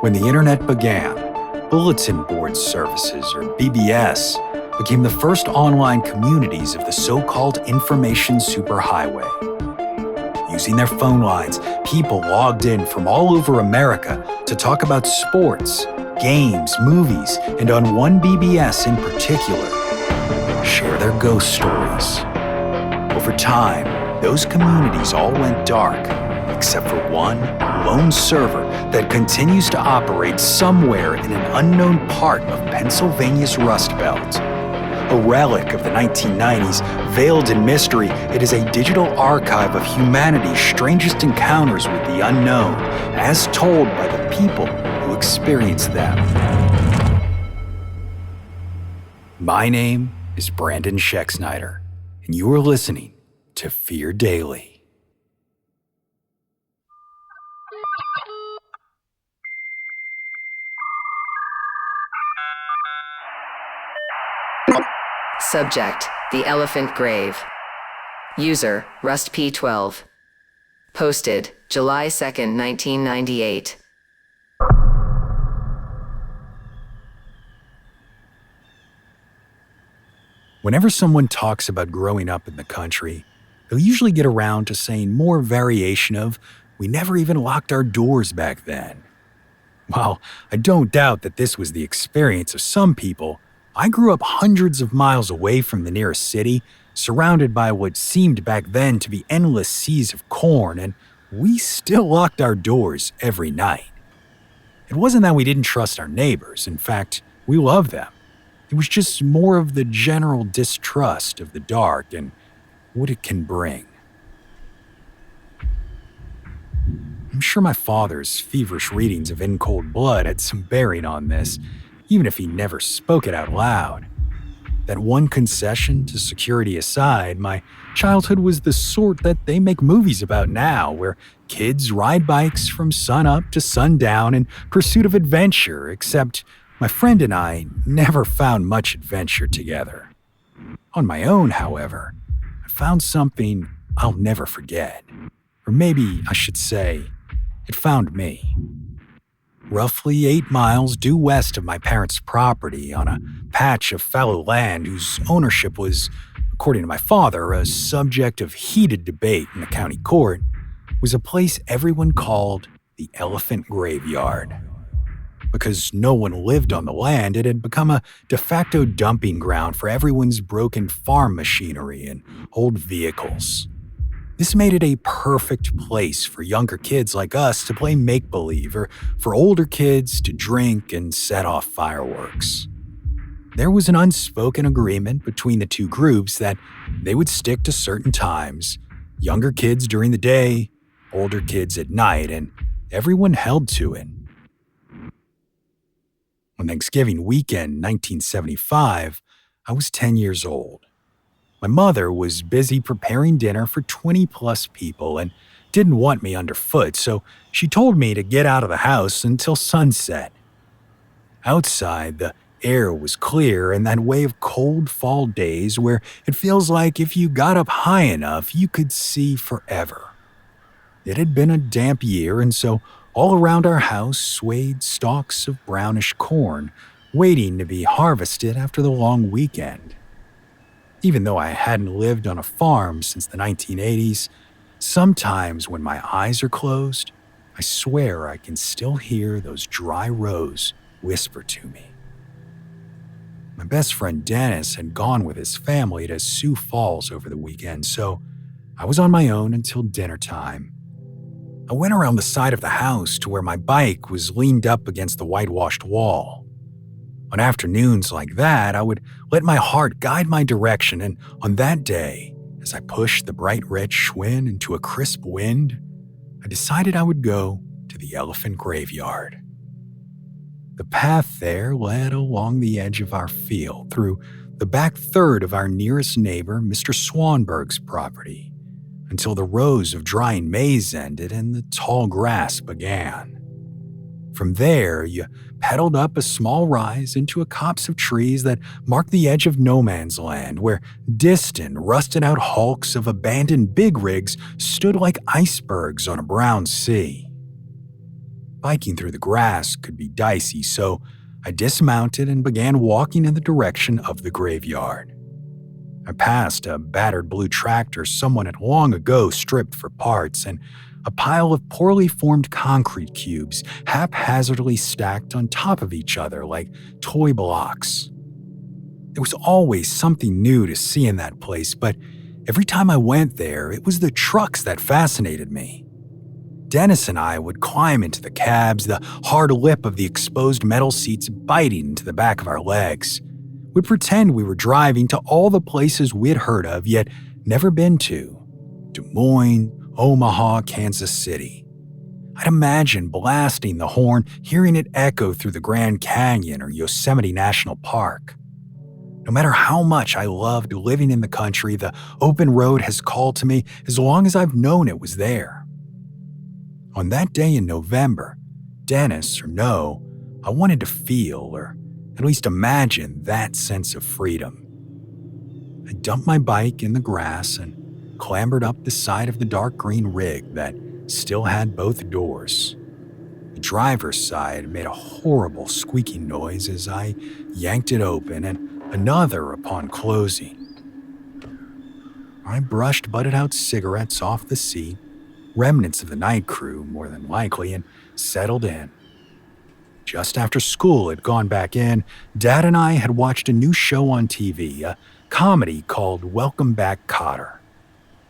When the internet began, bulletin board services, or BBS, became the first online communities of the so-called information superhighway. Using their phone lines, people logged in from all over America to talk about sports, games, movies, and on one BBS in particular, share their ghost stories. Over time, those communities all went dark, except for one lone server that continues to operate somewhere in an unknown part of Pennsylvania's Rust Belt. A relic of the 1990s, veiled in mystery, it is a digital archive of humanity's strangest encounters with the unknown, as told by the people who experienced them. My name is Brandon Schexnayder, and you are listening to Fear Daily. Subject: The Elephant Grave. User: RustP12. Posted July 2nd, 1998. Whenever someone talks about growing up in the country, they'll usually get around to saying more variation of, "We never even locked our doors back then." While I don't doubt that this was the experience of some people, I grew up hundreds of miles away from the nearest city, surrounded by what seemed back then to be endless seas of corn, and we still locked our doors every night. It wasn't that we didn't trust our neighbors. In fact, we loved them. It was just more of the general distrust of the dark and what it can bring. I'm sure my father's feverish readings of In Cold Blood had some bearing on this, even if he never spoke it out loud. That one concession to security aside, my childhood was the sort that they make movies about now, where kids ride bikes from sunup to sundown in pursuit of adventure, except my friend and I never found much adventure together. On my own, however, I found something I'll never forget. Or maybe I should say, it found me. Roughly 8 miles due west of my parents' property, on a patch of fallow land whose ownership was, according to my father, a subject of heated debate in the county court, was a place everyone called the Elephant Graveyard. Because no one lived on the land, it had become a de facto dumping ground for everyone's broken farm machinery and old vehicles. This made it a perfect place for younger kids like us to play make-believe, or for older kids to drink and set off fireworks. There was an unspoken agreement between the two groups that they would stick to certain times, younger kids during the day, older kids at night, and everyone held to it. On Thanksgiving weekend, 1975, I was 10 years old. My mother was busy preparing dinner for 20-plus people and didn't want me underfoot, so she told me to get out of the house until sunset. Outside, the air was clear in that way of cold fall days where it feels like if you got up high enough, you could see forever. It had been a damp year, and so all around our house swayed stalks of brownish corn, waiting to be harvested after the long weekend. Even though I hadn't lived on a farm since the 1980s, sometimes when my eyes are closed, I swear I can still hear those dry rows whisper to me. My best friend Dennis had gone with his family to Sioux Falls over the weekend, so I was on my own until dinner time. I went around the side of the house to where my bike was leaned up against the whitewashed wall. On afternoons like that, I would let my heart guide my direction, and on that day, as I pushed the bright red Schwinn into a crisp wind, I decided I would go to the Elephant Graveyard. The path there led along the edge of our field, through the back third of our nearest neighbor, Mr. Swanberg's property, until the rows of drying maize ended and the tall grass began. From there, you pedaled up a small rise into a copse of trees that marked the edge of no man's land, where distant, rusted-out hulks of abandoned big rigs stood like icebergs on a brown sea. Biking through the grass could be dicey, so I dismounted and began walking in the direction of the graveyard. I passed a battered blue tractor someone had long ago stripped for parts and a pile of poorly formed concrete cubes haphazardly stacked on top of each other like toy blocks. There was always something new to see in that place, but every time I went there, it was the trucks that fascinated me. Dennis and I would climb into the cabs, the hard lip of the exposed metal seats biting into the back of our legs. We'd pretend we were driving to all the places we'd heard of yet never been to. Des Moines, Omaha, Kansas City. I'd imagine blasting the horn, hearing it echo through the Grand Canyon or Yosemite National Park. No matter how much I loved living in the country, the open road has called to me as long as I've known it was there. On that day in November, Dennis or no, I wanted to feel, or at least imagine, that sense of freedom. I dumped my bike in the grass and clambered up the side of the dark green rig that still had both doors. The driver's side made a horrible squeaking noise as I yanked it open, and another upon closing. I brushed butted-out cigarettes off the seat, remnants of the night crew more than likely, and settled in. Just after school had gone back in, Dad and I had watched a new show on TV, a comedy called Welcome Back, Kotter.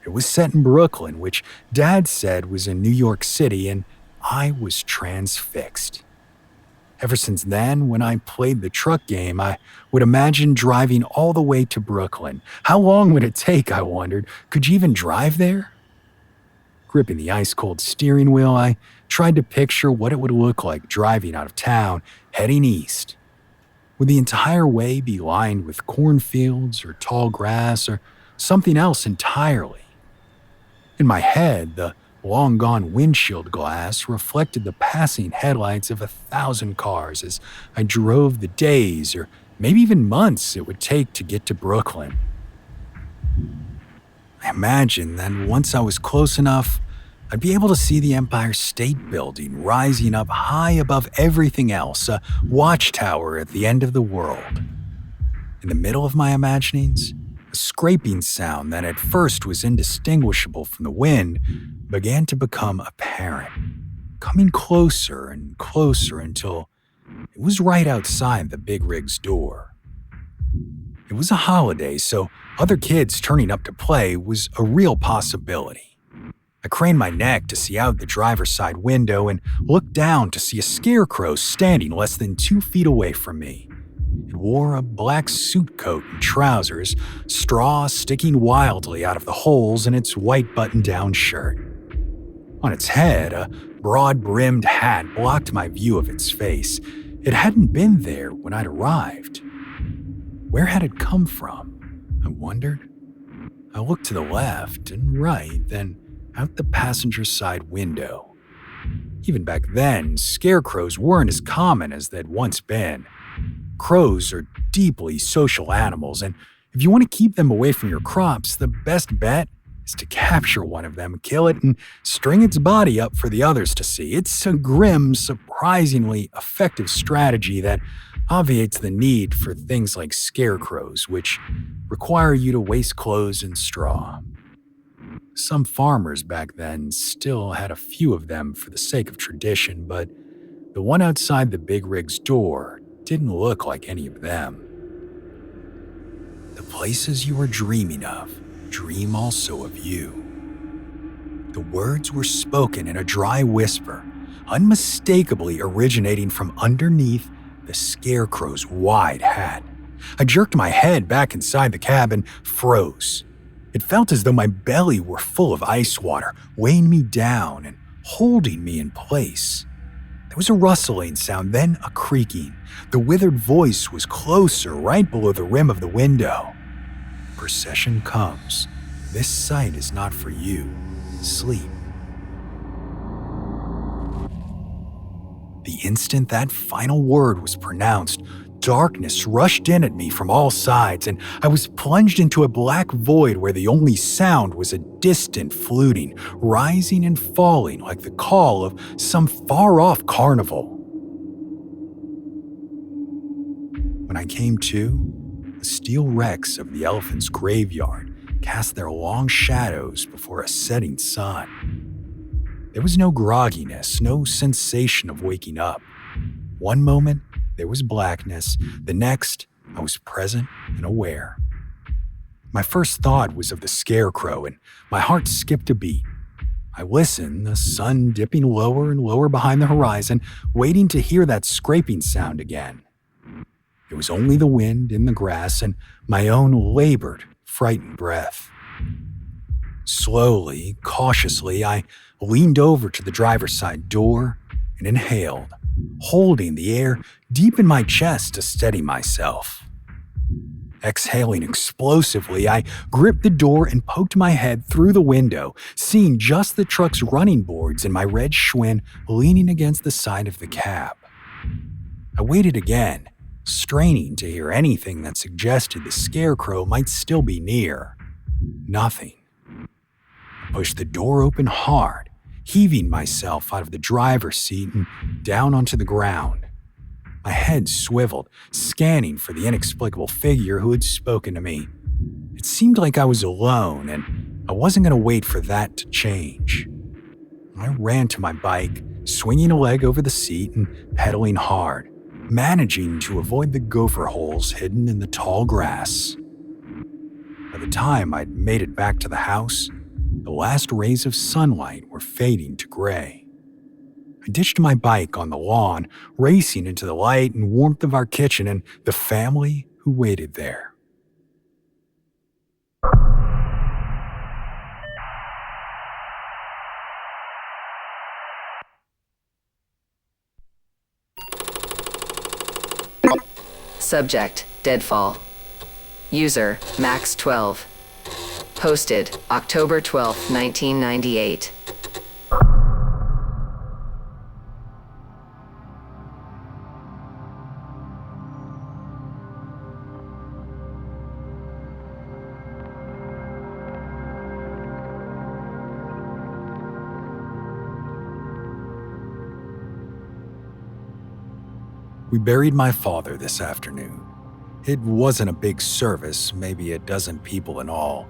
It was set in Brooklyn, which Dad said was in New York City, and I was transfixed. Ever since then, when I played the truck game, I would imagine driving all the way to Brooklyn. How long would it take, I wondered? Could you even drive there? Gripping the ice-cold steering wheel, I tried to picture what it would look like driving out of town, heading east. Would the entire way be lined with cornfields or tall grass or something else entirely? In my head, the long-gone windshield glass reflected the passing headlights of 1,000 cars as I drove the days or maybe even months it would take to get to Brooklyn. I imagined that once I was close enough, I'd be able to see the Empire State Building rising up high above everything else, a watchtower at the end of the world. In the middle of my imaginings, a scraping sound that at first was indistinguishable from the wind began to become apparent, coming closer and closer until it was right outside the big rig's door. It was a holiday, so other kids turning up to play was a real possibility. I craned my neck to see out the driver's side window and looked down to see a scarecrow standing less than 2 feet away from me. It wore a black suit coat and trousers, straw sticking wildly out of the holes in its white button-down shirt. On its head, a broad-brimmed hat blocked my view of its face. It hadn't been there when I'd arrived. Where had it come from? I wondered. I looked to the left and right, then out the passenger side window. Even back then, scarecrows weren't as common as they'd once been. Crows are deeply social animals, and if you want to keep them away from your crops, the best bet is to capture one of them, kill it, and string its body up for the others to see. It's a grim, surprisingly effective strategy that obviates the need for things like scarecrows, which require you to waste clothes and straw. Some farmers back then still had a few of them for the sake of tradition, but the one outside the big rig's door didn't look like any of them. The places you are dreaming of dream also of you. The words were spoken in a dry whisper, unmistakably originating from underneath the scarecrow's wide hat. I jerked my head back inside the cab and froze. It felt as though my belly were full of ice water, weighing me down and holding me in place. There was a rustling sound, then a creaking. The withered voice was closer, right below the rim of the window. Procession comes. This sight is not for you. Sleep. The instant that final word was pronounced, darkness rushed in at me from all sides, and I was plunged into a black void where the only sound was a distant fluting, rising and falling like the call of some far-off carnival. When I came to, the steel wrecks of the elephant's graveyard cast their long shadows before a setting sun. There was no grogginess, no sensation of waking up. One moment, there was blackness. The next, I was present and aware. My first thought was of the scarecrow, and my heart skipped a beat. I listened, the sun dipping lower and lower behind the horizon, waiting to hear that scraping sound again. It was only the wind in the grass and my own labored, frightened breath. Slowly, cautiously, I leaned over to the driver's side door and inhaled, holding the air deep in my chest to steady myself. Exhaling explosively, I gripped the door and poked my head through the window, seeing just the truck's running boards and my red Schwinn leaning against the side of the cab. I waited again, straining to hear anything that suggested the scarecrow might still be near. Nothing. I pushed the door open hard, heaving myself out of the driver's seat and down onto the ground. My head swiveled, scanning for the inexplicable figure who had spoken to me. It seemed like I was alone, and I wasn't going to wait for that to change. I ran to my bike, swinging a leg over the seat and pedaling hard, managing to avoid the gopher holes hidden in the tall grass. By the time I'd made it back to the house, the last rays of sunlight were fading to gray. I ditched my bike on the lawn, racing into the light and warmth of our kitchen and the family who waited there. Subject, Deadfall. User, Max12. Posted, October 12, 1998. We buried my father this afternoon. It wasn't a big service, maybe a dozen people in all,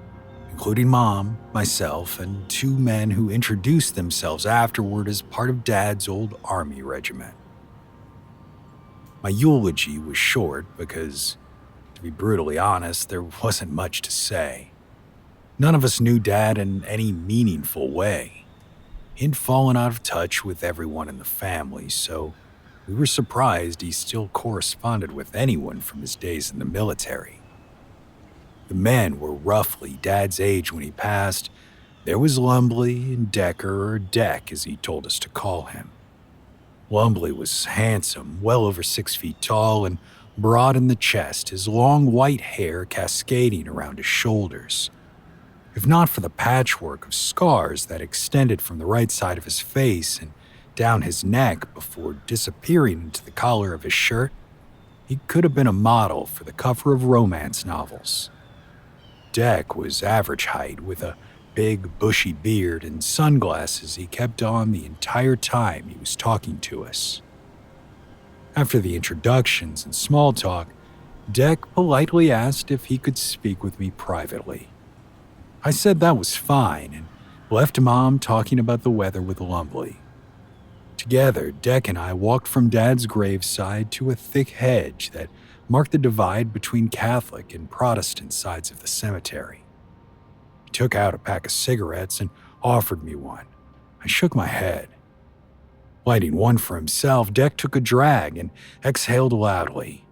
including Mom, myself, and two men who introduced themselves afterward as part of Dad's old Army regiment. My eulogy was short because, to be brutally honest, there wasn't much to say. None of us knew Dad in any meaningful way. He'd fallen out of touch with everyone in the family, so we were surprised he still corresponded with anyone from his days in the military. The men were roughly Dad's age when he passed. There was Lumbley and Decker, or Deck as he told us to call him. Lumbley was handsome, well over 6 feet tall and broad in the chest, his long white hair cascading around his shoulders. If not for the patchwork of scars that extended from the right side of his face and down his neck before disappearing into the collar of his shirt, he could have been a model for the cover of romance novels. Deck was average height with a big, bushy beard and sunglasses he kept on the entire time he was talking to us. After the introductions and small talk, Deck politely asked if he could speak with me privately. I said that was fine and left Mom talking about the weather with Lumbley. Together, Deck and I walked from Dad's graveside to a thick hedge that marked the divide between Catholic and Protestant sides of the cemetery. He took out a pack of cigarettes and offered me one. I shook my head. Lighting one for himself, Deck took a drag and exhaled loudly.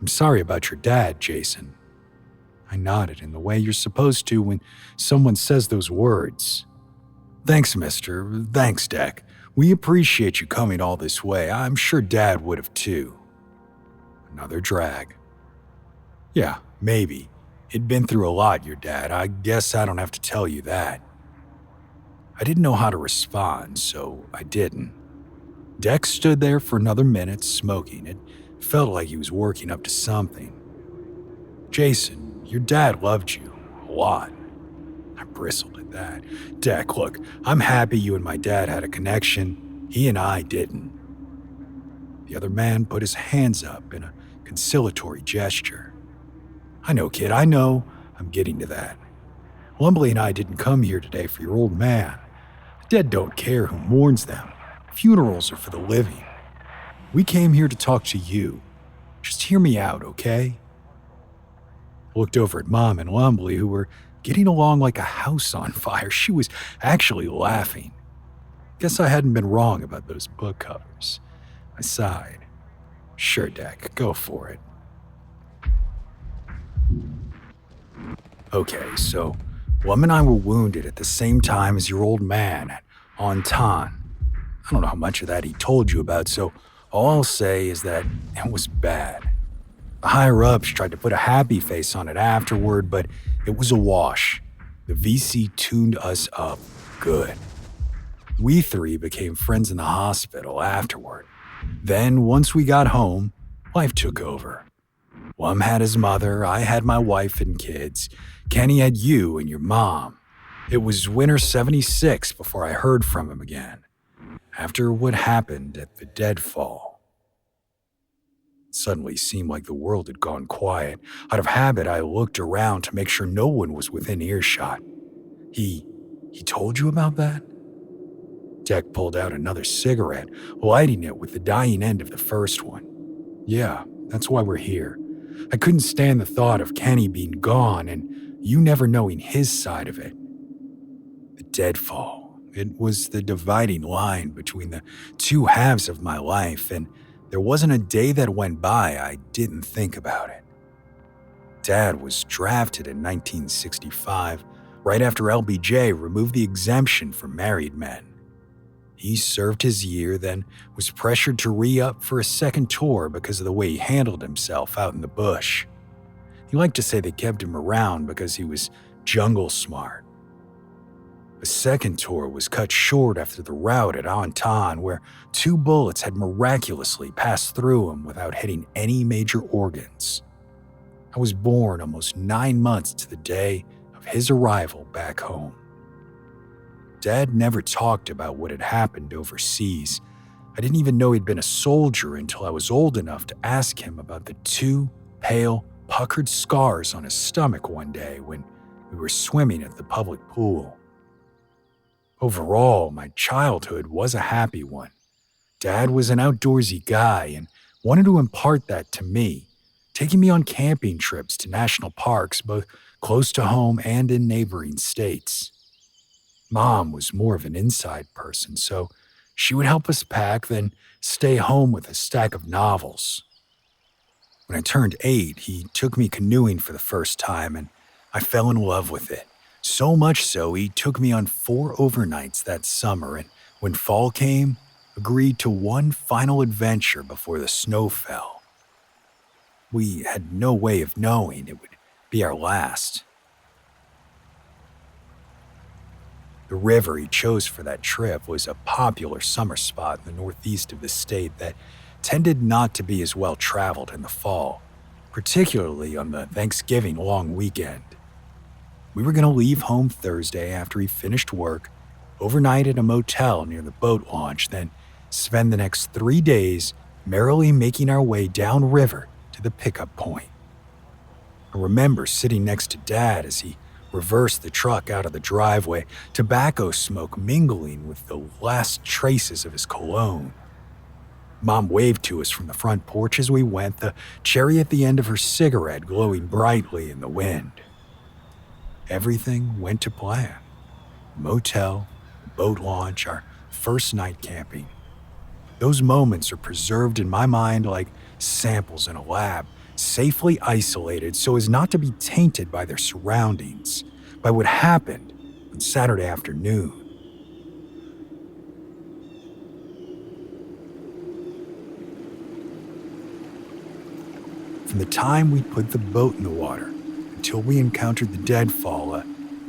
"I'm sorry about your dad, Jason." I nodded in the way you're supposed to when someone says those words. "Thanks, mister. Thanks, Deck. We appreciate you coming all this way. I'm sure Dad would have too." Another drag. "Yeah, maybe. He'd been through a lot, your dad. I guess I don't have to tell you that." I didn't know how to respond, so I didn't. Dex stood there for another minute smoking. It Felt like he was working up to something. "Jason, your dad loved you a lot." I bristled at that. "Deck, look, I'm happy you and my dad had a connection. He and I didn't." The other man put his hands up in a conciliatory gesture. "I know, kid, I know. I'm getting to that. Lumley and I didn't come here today for your old man. The dead don't care who mourns them. Funerals are for the living. We came here to talk to you. Just hear me out, okay?" I looked over at Mom and Lumley, who were getting along like a house on fire. She was actually laughing. Guess I hadn't been wrong about those book covers. I sighed. "Sure, Deck, go for it." "Okay, so Lum and I were wounded at the same time as your old man at Antan. I don't know how much of that he told you about, so all I'll say is that it was bad. The higher-ups tried to put a happy face on it afterward, but it was a wash. The VC tuned us up good. We three became friends in the hospital afterward. Then, once we got home, life took over. Lum had his mother, I had my wife and kids. Kenny had you and your mom. It was winter '76 before I heard from him again, after what happened at the Deadfall. It suddenly seemed like the world had gone quiet. Out of habit, I looked around to make sure no one was within earshot. He told you about that?" Deck pulled out another cigarette, lighting it with the dying end of the first one. "Yeah, that's why we're here. I couldn't stand the thought of Kenny being gone and you never knowing his side of it. The Deadfall. It was the dividing line between the two halves of my life, and there wasn't a day that went by I didn't think about it. Dad was drafted in 1965, right after LBJ removed the exemption for married men. He served his year, then was pressured to re-up for a second tour because of the way he handled himself out in the bush. He liked to say they kept him around because he was jungle smart. The second tour was cut short after the rout at Antan, where 2 bullets had miraculously passed through him without hitting any major organs. I was born almost 9 months to the day of his arrival back home. Dad never talked about what had happened overseas. I didn't even know he'd been a soldier until I was old enough to ask him about the 2 pale, puckered scars on his stomach one day when we were swimming at the public pool. Overall, my childhood was a happy one. Dad was an outdoorsy guy and wanted to impart that to me, taking me on camping trips to national parks both close to home and in neighboring states. Mom was more of an inside person, so she would help us pack, then stay home with a stack of novels. When I turned 8, he took me canoeing for the first time, and I fell in love with it. So much so, he took me on 4 overnights that summer, and when fall came, agreed to one final adventure before the snow fell. We had no way of knowing it would be our last. The river he chose for that trip was a popular summer spot in the northeast of the state that tended not to be as well traveled in the fall, particularly on the Thanksgiving long weekend. We were going to leave home Thursday after he finished work, overnight at a motel near the boat launch, then spend the next 3 days merrily making our way downriver to the pickup point. I remember sitting next to Dad as he reversed the truck out of the driveway, tobacco smoke mingling with the last traces of his cologne. Mom waved to us from the front porch as we went, the cherry at the end of her cigarette glowing brightly in the wind. Everything went to plan. Motel, boat launch, our first night camping. Those moments are preserved in my mind like samples in a lab, safely isolated so as not to be tainted by their surroundings, by what happened on Saturday afternoon. From the time we put the boat in the water until we encountered the Deadfall, a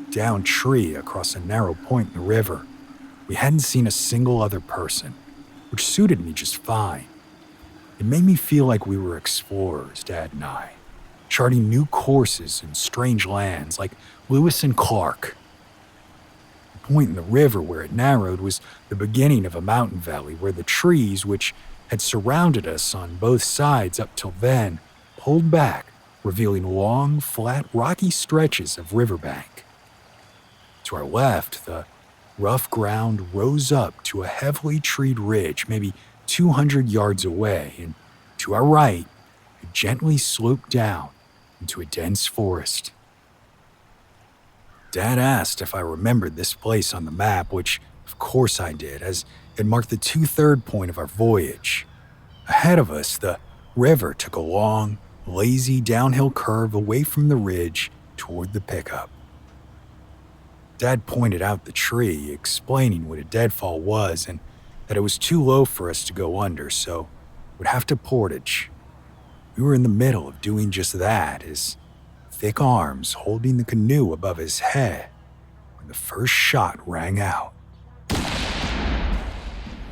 downed tree across a narrow point in the river, we hadn't seen a single other person, which suited me just fine. It made me feel like we were explorers, Dad and I, charting new courses in strange lands like Lewis and Clark. The point in the river where it narrowed was the beginning of a mountain valley where the trees, which had surrounded us on both sides up till then, pulled back, revealing long, flat, rocky stretches of riverbank. To our left, the rough ground rose up to a heavily treed ridge maybe 200 yards away, and to our right, it gently sloped down into a dense forest. Dad asked if I remembered this place on the map, which of course I did, as it marked the 2/3 point of our voyage. Ahead of us, the river took a long, lazy downhill curve away from the ridge toward the pickup. Dad pointed out the tree, explaining what a deadfall was and that it was too low for us to go under, so we'd have to portage. We were in the middle of doing just that, his thick arms holding the canoe above his head, when the first shot rang out.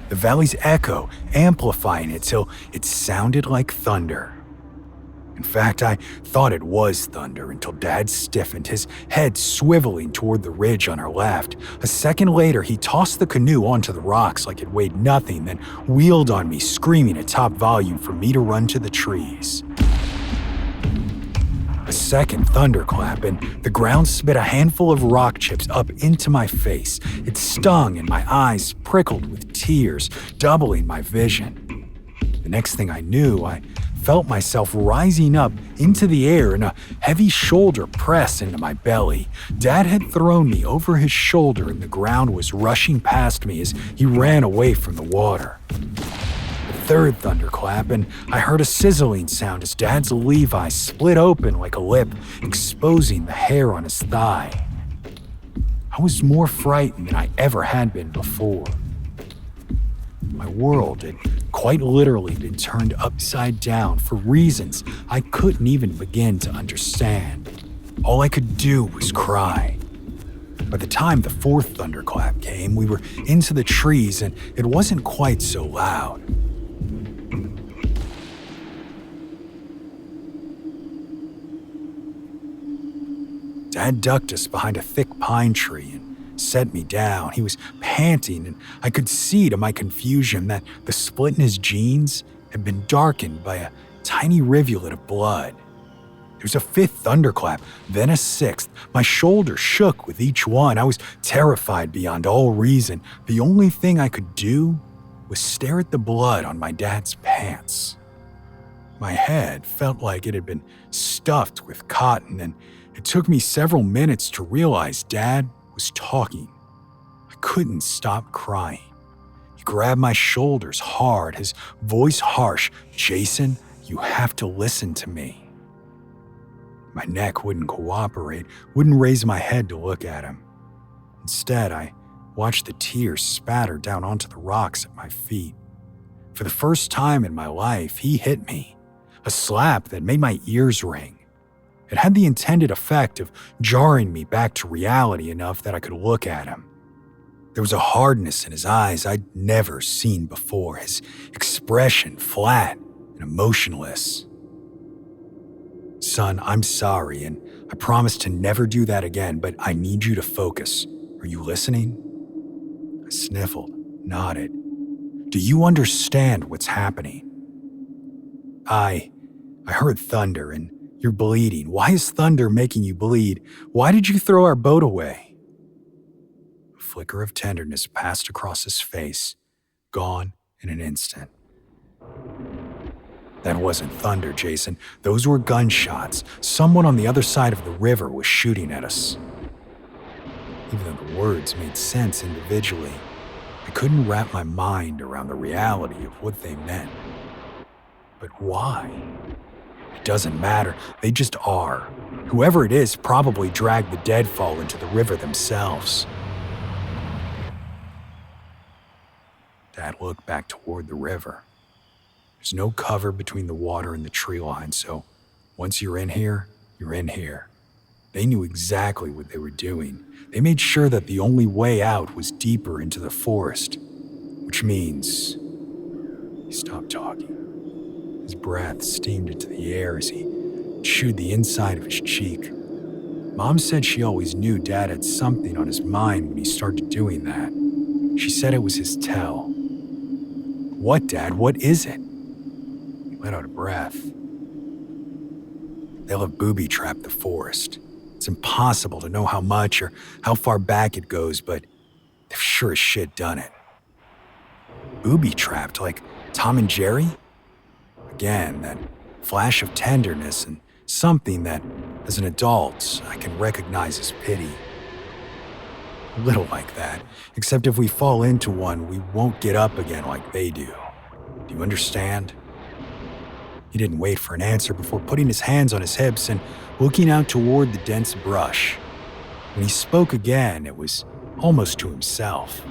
The valley's echo amplifying it till it sounded like thunder. In fact, I thought it was thunder until Dad stiffened, his head swiveling toward the ridge on our left. A second later, he tossed the canoe onto the rocks like it weighed nothing, then wheeled on me, screaming at top volume for me to run to the trees. A second thunderclap, and the ground spit a handful of rock chips up into my face. It stung, and my eyes prickled with tears, doubling my vision. The next thing I knew, I felt myself rising up into the air and a heavy shoulder press into my belly. Dad had thrown me over his shoulder and the ground was rushing past me as he ran away from the water. The third thunderclap, and I heard a sizzling sound as Dad's Levi split open like a lip, exposing the hair on his thigh. I was more frightened than I ever had been before. My world had quite literally been turned upside down for reasons I couldn't even begin to understand. All I could do was cry. By the time the fourth thunderclap came, we were into the trees and it wasn't quite so loud. Dad ducked us behind a thick pine tree and set me down. He was panting, and I could see to my confusion that the split in his jeans had been darkened by a tiny rivulet of blood. There was a fifth thunderclap, then a sixth. My shoulders shook with each one. I was terrified beyond all reason. The only thing I could do was stare at the blood on my dad's pants. My head felt like it had been stuffed with cotton, and it took me several minutes to realize Dad was talking. I couldn't stop crying. He grabbed my shoulders hard, his voice harsh. "Jason, you have to listen to me." My neck wouldn't cooperate, wouldn't raise my head to look at him. Instead, I watched the tears spatter down onto the rocks at my feet. For the first time in my life, he hit me. A slap that made my ears ring. It had the intended effect of jarring me back to reality enough that I could look at him. There was a hardness in his eyes I'd never seen before, his expression flat and emotionless. "Son, I'm sorry, and I promise to never do that again, but I need you to focus. Are you listening?" I sniffled, nodded. "Do you understand what's happening?" I heard thunder, and you're bleeding. Why is thunder making you bleed? Why did you throw our boat away?" A flicker of tenderness passed across his face, gone in an instant. "That wasn't thunder, Jason. Those were gunshots. Someone on the other side of the river was shooting at us." Even though the words made sense individually, I couldn't wrap my mind around the reality of what they meant. But why? It doesn't matter. They just are. Whoever it is probably dragged the deadfall into the river themselves. Dad looked back toward the river. There's no cover between the water and the tree line, so once you're in here, you're in here. They knew exactly what they were doing. They made sure that the only way out was deeper into the forest, which means he stopped talking. His breath steamed into the air as he chewed the inside of his cheek. Mom said she always knew Dad had something on his mind when he started doing that. She said it was his tell. "What, Dad? What is it?" He let out a breath. They'll have booby-trapped the forest. It's impossible to know how much or how far back it goes, but they've sure as shit done it. Booby-trapped, like Tom and Jerry? Again, that flash of tenderness and something that, as an adult, I can recognize as pity. A little like that, except if we fall into one, we won't get up again like they do. Do you understand? He didn't wait for an answer before putting his hands on his hips and looking out toward the dense brush. When he spoke again, it was almost to himself.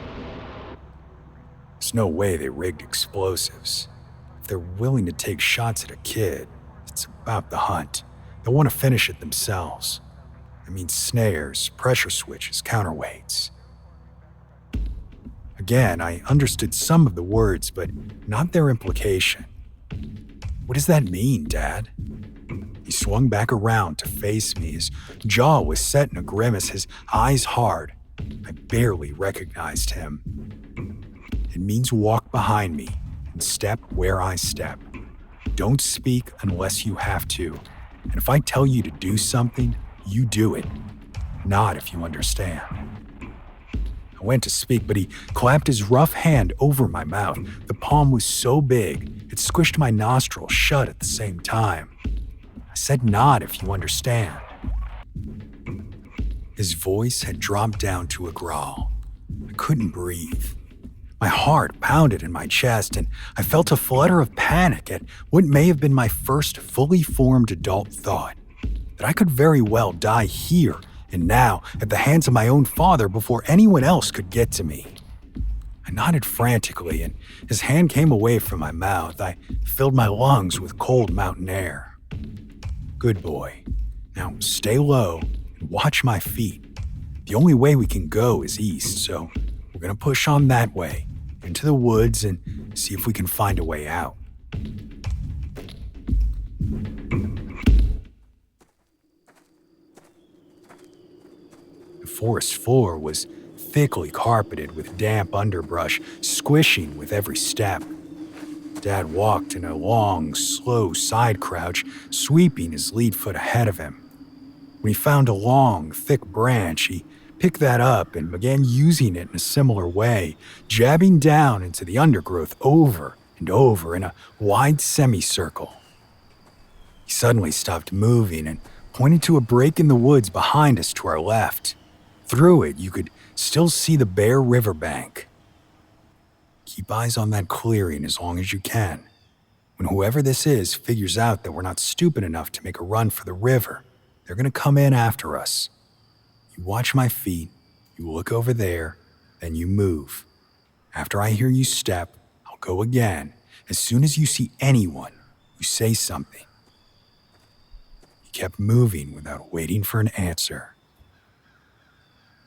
There's no way they rigged explosives. If they're willing to take shots at a kid, it's about the hunt. They'll want to finish it themselves. I mean snares, pressure switches, counterweights. Again, I understood some of the words, but not their implication. What does that mean, Dad? He swung back around to face me. His jaw was set in a grimace, his eyes hard. I barely recognized him. It means walk behind me and step where I step. Don't speak unless you have to. And if I tell you to do something, you do it. Not if you understand. I went to speak, but he clapped his rough hand over my mouth. The palm was so big, it squished my nostrils shut at the same time. I said not if you understand. His voice had dropped down to a growl. I couldn't breathe. My heart pounded in my chest, and I felt a flutter of panic at what may have been my first fully formed adult thought, that I could very well die here and now at the hands of my own father before anyone else could get to me. I nodded frantically, and his hand came away from my mouth. I filled my lungs with cold mountain air. Good boy. Now stay low and watch my feet. The only way we can go is east, so we're going to push on that way, into the woods, and see if we can find a way out. The forest floor was thickly carpeted with damp underbrush, squishing with every step. Dad walked in a long, slow side crouch, sweeping his lead foot ahead of him. When he found a long, thick branch, he picked that up and began using it in a similar way, jabbing down into the undergrowth over and over in a wide semicircle. He suddenly stopped moving and pointed to a break in the woods behind us to our left. Through it, you could still see the bare riverbank. Keep eyes on that clearing as long as you can. When whoever this is figures out that we're not stupid enough to make a run for the river, they're going to come in after us. You watch my feet, you look over there, then you move. After I hear you step, I'll go again. As soon as you see anyone, you say something. He kept moving without waiting for an answer.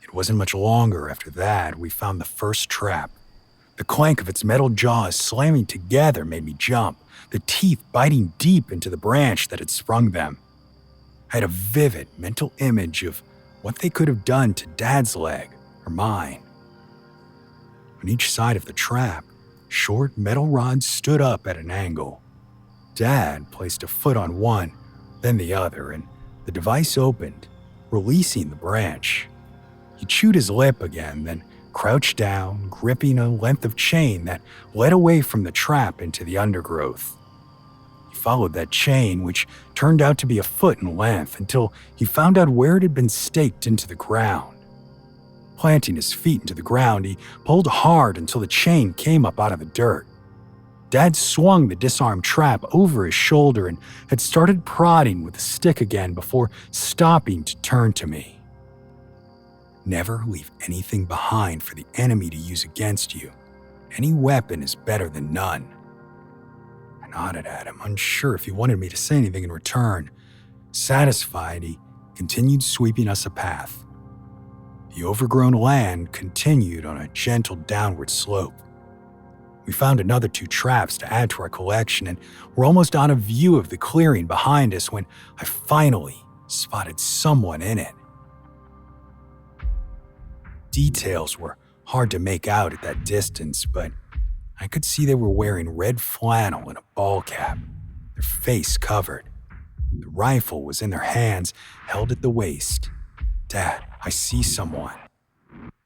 It wasn't much longer after that we found the first trap. The clank of its metal jaws slamming together made me jump, the teeth biting deep into the branch that had sprung them. I had a vivid mental image of what they could have done to Dad's leg or mine. On each side of the trap, short metal rods stood up at an angle. Dad placed a foot on one, then the other, and the device opened, releasing the branch. He chewed his lip again, then crouched down, gripping a length of chain that led away from the trap into the undergrowth. He followed that chain, which turned out to be a foot in length, until he found out where it had been staked into the ground. Planting his feet into the ground, he pulled hard until the chain came up out of the dirt. Dad swung the disarmed trap over his shoulder and had started prodding with the stick again before stopping to turn to me. Never leave anything behind for the enemy to use against you. Any weapon is better than none. I nodded at him, unsure if he wanted me to say anything in return. Satisfied, he continued sweeping us a path. The overgrown land continued on a gentle downward slope. We found another 2 traps to add to our collection, and we're almost out of view of the clearing behind us when I finally spotted someone in it. Details were hard to make out at that distance, but I could see they were wearing red flannel and a ball cap, their face covered. The rifle was in their hands, held at the waist. "Dad, I see someone."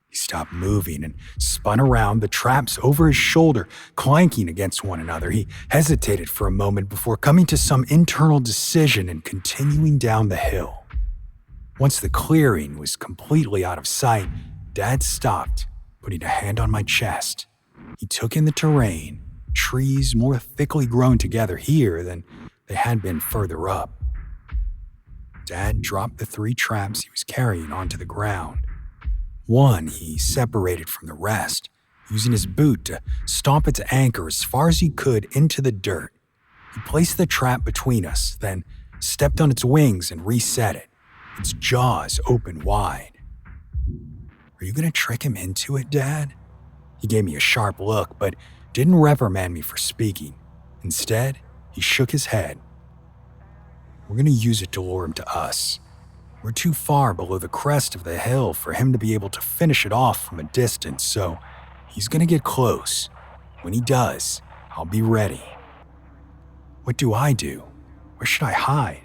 He stopped moving and spun around, the traps over his shoulder, clanking against one another. He hesitated for a moment before coming to some internal decision and continuing down the hill. Once the clearing was completely out of sight, Dad stopped, putting a hand on my chest. He took in the terrain, trees more thickly grown together here than they had been further up. Dad dropped the 3 traps he was carrying onto the ground. One he separated from the rest, using his boot to stomp its anchor as far as he could into the dirt. He placed the trap between us, then stepped on its wings and reset it, its jaws open wide. "Are you going to trick him into it, Dad?" He gave me a sharp look, but didn't reprimand me for speaking. Instead, he shook his head. "We're going to use it to lure him to us. We're too far below the crest of the hill for him to be able to finish it off from a distance, so he's going to get close. When he does, I'll be ready." "What do I do? Where should I hide?"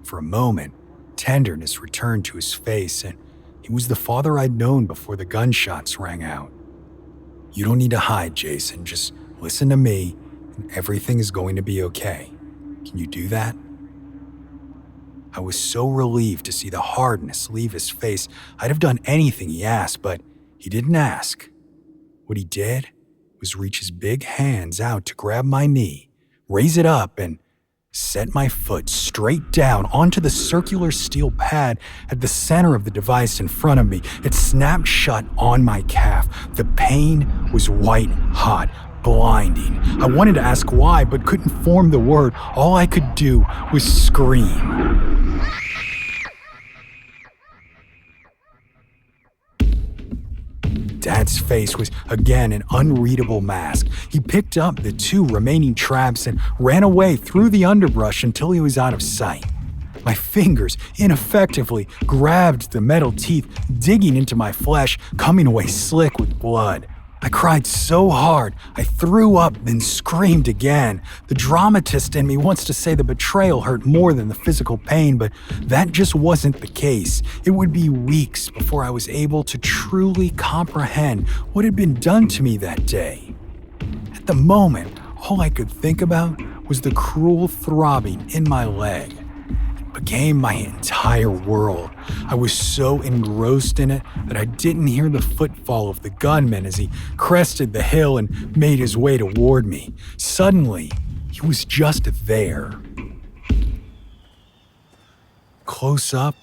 For a moment, tenderness returned to his face, and he was the father I'd known before the gunshots rang out. "You don't need to hide, Jason. Just listen to me, and everything is going to be okay. Can you do that?" I was so relieved to see the hardness leave his face. I'd have done anything he asked, but he didn't ask. What he did was reach his big hands out to grab my knee, raise it up, and set my foot straight down onto the circular steel pad at the center of the device in front of me. It snapped shut on my calf. The pain was white hot, blinding. I wanted to ask why, but couldn't form the word. All I could do was scream. Dad's face was again an unreadable mask. He picked up the 2 remaining traps and ran away through the underbrush until he was out of sight. My fingers ineffectively grabbed the metal teeth, digging into my flesh, coming away slick with blood. I cried so hard, I threw up, then screamed again. The dramatist in me wants to say the betrayal hurt more than the physical pain, but that just wasn't the case. It would be weeks before I was able to truly comprehend what had been done to me that day. At the moment, all I could think about was the cruel throbbing in my leg. It became my entire world. I was so engrossed in it that I didn't hear the footfall of the gunman as he crested the hill and made his way toward me. Suddenly, he was just there. Close up,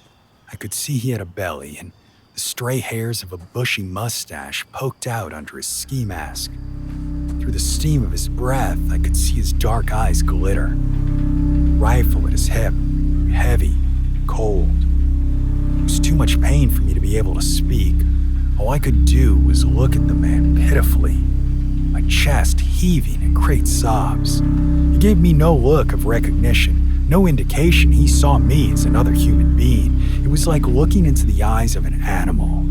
I could see he had a belly, and the stray hairs of a bushy mustache poked out under his ski mask. Through the steam of his breath, I could see his dark eyes glitter. Rifle at his hip, heavy, cold. It was too much pain for me to be able to speak. All I could do was look at the man pitifully, my chest heaving in great sobs. He gave me no look of recognition, no indication he saw me as another human being. It was like looking into the eyes of an animal.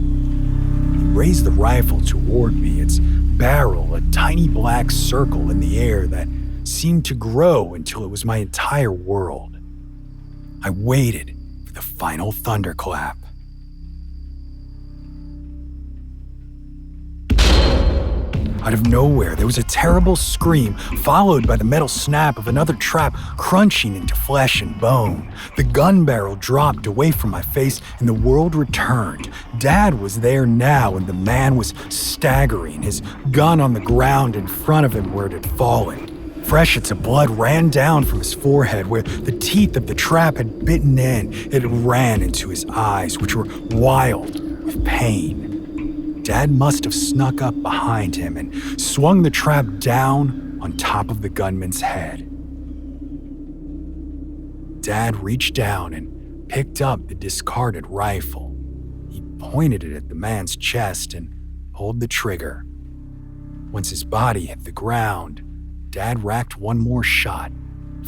He raised the rifle toward me, its barrel a tiny black circle in the air that seemed to grow until it was my entire world. I waited for the final thunderclap. Out of nowhere, there was a terrible scream, followed by the metal snap of another trap crunching into flesh and bone. The gun barrel dropped away from my face, and the world returned. Dad was there now, and the man was staggering, his gun on the ground in front of him where it had fallen. Freshets of blood ran down from his forehead where the teeth of the trap had bitten in. It ran into his eyes, which were wild with pain. Dad must have snuck up behind him and swung the trap down on top of the gunman's head. Dad reached down and picked up the discarded rifle. He pointed it at the man's chest and pulled the trigger. Once his body hit the ground, Dad racked one more shot,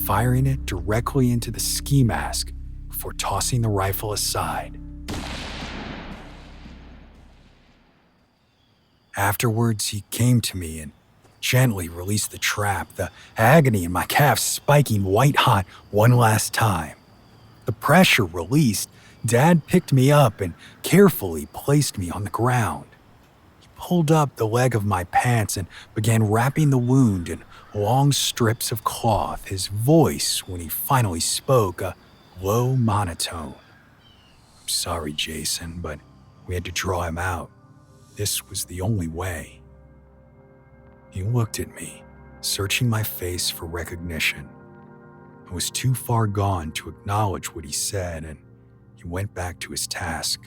firing it directly into the ski mask before tossing the rifle aside. Afterwards, he came to me and gently released the trap, the agony in my calves spiking white-hot one last time. The pressure released, Dad picked me up and carefully placed me on the ground. He pulled up the leg of my pants and began wrapping the wound in long strips of cloth, his voice, when he finally spoke, a low monotone. "I'm sorry, Jason, but we had to draw him out. This was the only way." He looked at me, searching my face for recognition. I was too far gone to acknowledge what he said, and he went back to his task.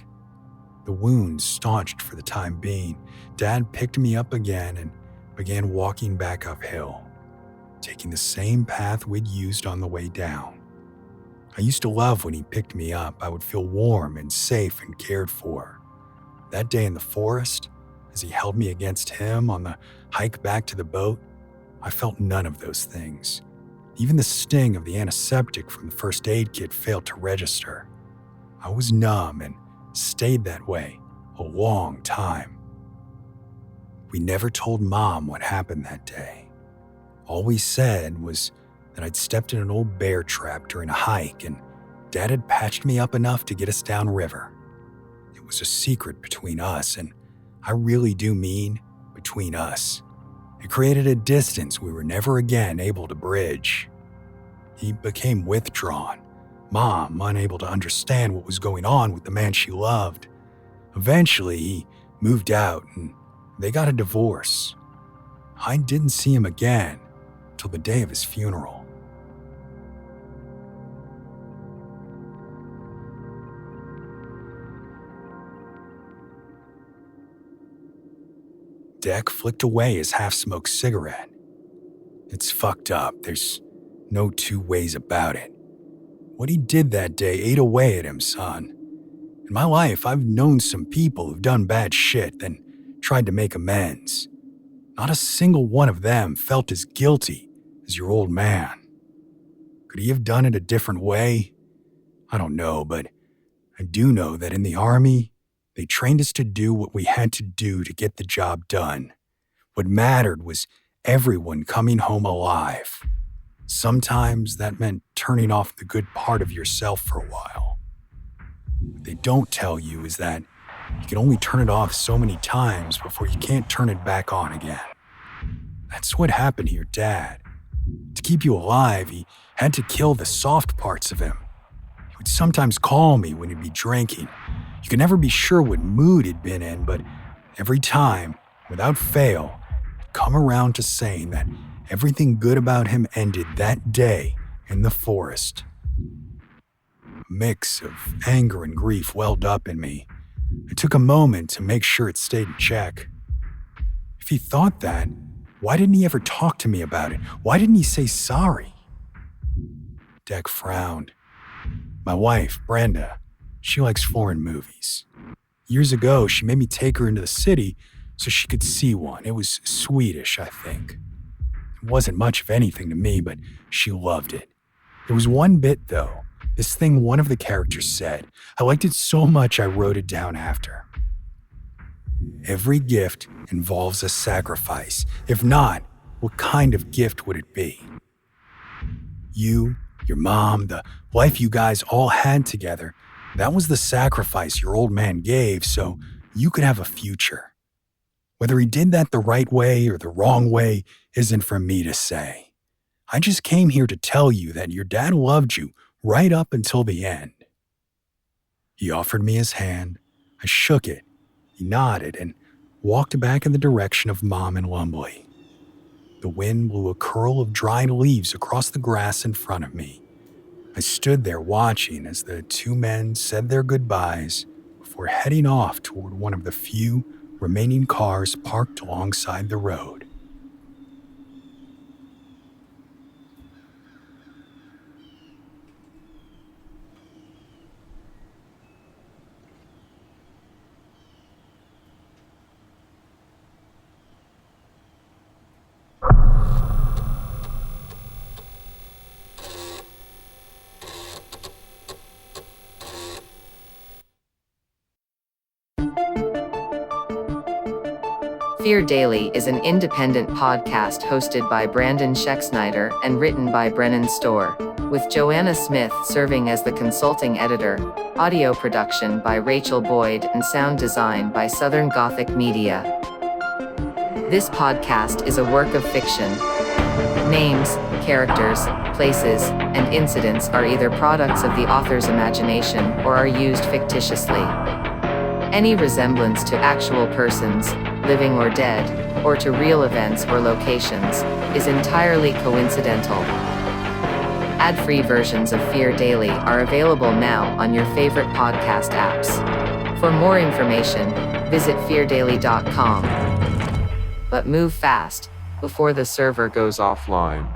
The wound staunched for the time being, Dad picked me up again and began walking back uphill, taking the same path we'd used on the way down. I used to love when he picked me up. I would feel warm and safe and cared for. That day in the forest, as he held me against him on the hike back to the boat, I felt none of those things. Even the sting of the antiseptic from the first aid kit failed to register. I was numb and stayed that way a long time. We never told Mom what happened that day. All we said was that I'd stepped in an old bear trap during a hike and Dad had patched me up enough to get us downriver. It was a secret between us, and I really do mean between us. It created a distance we were never again able to bridge. He became withdrawn, Mom unable to understand what was going on with the man she loved. Eventually, he moved out and they got a divorce. I didn't see him again till the day of his funeral. Deck flicked away his half-smoked cigarette. "It's fucked up. There's no two ways about it. What he did that day ate away at him, son. In my life, I've known some people who've done bad shit, then tried to make amends. Not a single one of them felt as guilty as your old man. Could he have done it a different way? I don't know, but I do know that in the Army, they trained us to do what we had to do to get the job done. What mattered was everyone coming home alive. Sometimes that meant turning off the good part of yourself for a while. What they don't tell you is that you can only turn it off so many times before you can't turn it back on again. That's what happened to your dad. To keep you alive, he had to kill the soft parts of him. He would sometimes call me when he'd be drinking. You could never be sure what mood he'd been in, but every time, without fail, he'd come around to saying that everything good about him ended that day in the forest. A mix of anger and grief welled up in me. I took a moment to make sure it stayed in check. If he thought that, why didn't he ever talk to me about it? Why didn't he say sorry? Deck frowned. My wife, Brenda, she likes foreign movies. Years ago, she made me take her into the city so she could see one. It was Swedish, I think. It wasn't much of anything to me, but she loved it. There was one bit, though, this thing one of the characters said. I liked it so much I wrote it down after. Every gift involves a sacrifice. If not, what kind of gift would it be? You, your mom, the life you guys all had together, that was the sacrifice your old man gave so you could have a future. Whether he did that the right way or the wrong way isn't for me to say. I just came here to tell you that your dad loved you right up until the end. He offered me his hand. I shook it. He nodded and walked back in the direction of Mom and Lumley. The wind blew a curl of dried leaves across the grass in front of me. I stood there watching as the two men said their goodbyes before heading off toward one of the few remaining cars parked alongside the road. Fear Daily is an independent podcast hosted by Brandon Schexnayder and written by Brennan Storr, with Joanna Smith serving as the consulting editor, audio production by Rachel Boyd, and sound design by Southern Gothic Media. This podcast is a work of fiction. Names, characters, places, and incidents are either products of the author's imagination or are used fictitiously. Any resemblance to actual persons, living or dead, or to real events or locations, is entirely coincidental. Ad-free versions of Fear Daily are available now on your favorite podcast apps. For more information, visit feardaily.com. But move fast, before the server goes offline.